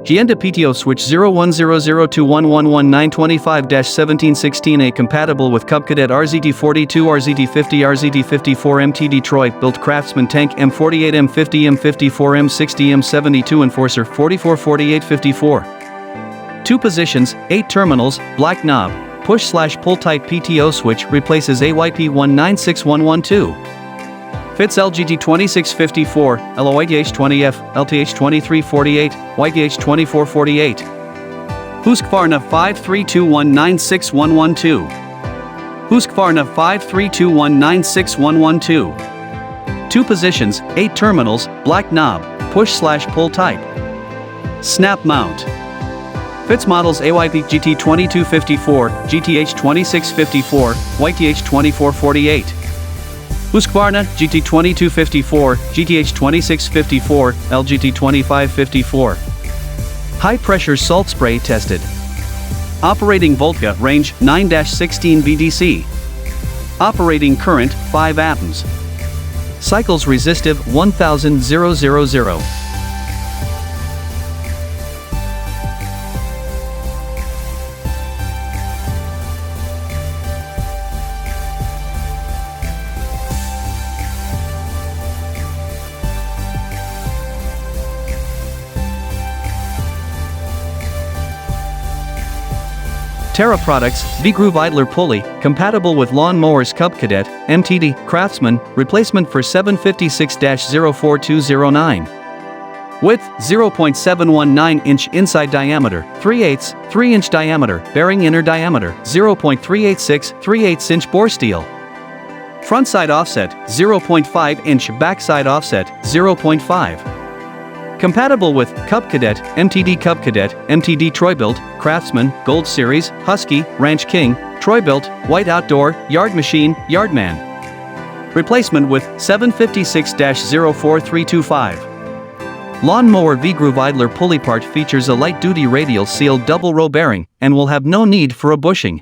JEENDA PTO Switch 01002111-925-1716A compatible with Cadet RZT42, RZT50, RZT54 MTD Troy built Craftsman tank M48, M50, M54, M60, M72 Enforcer 444854. 2 positions, 8 terminals, black knob, push/pull type PTO switch replaces AYP 196112. Fits LGT2654, LOYTH20F, LTH2348, YTH2448. Husqvarna 532196112. Husqvarna 532196112. 2 positions, 8 terminals, black knob, push/pull type. Snap mount. Fits models AYP GT2254, GTH2654, YTH2448. Husqvarna GT2254, GTH2654, LGT2554. High pressure salt spray tested. Operating Voltka range 9-16 VDC. Operating current 5 amps. Cycles resistive 1000. Terra Products, V-Groove Idler Pulley, compatible with lawn mowers Cadet, MTD, Craftsman, replacement for 756-04209. Width, 0.719-inch inside diameter, 3/8, 3-inch diameter, bearing inner diameter, 0.386, 3/8-inch bore steel. Front side offset, 0.5-inch backside offset, 0.5. Compatible with Cadet, MTD Cadet, MTD Troy-Built, Craftsman, Gold Series, Husky, Ranch King, Troy-Built, White Outdoor, Yard Machine, Yardman. Replacement with 756-04325. Lawnmower V-Groove Idler Pulley part features a light-duty radial sealed double-row bearing and will have no need for a bushing.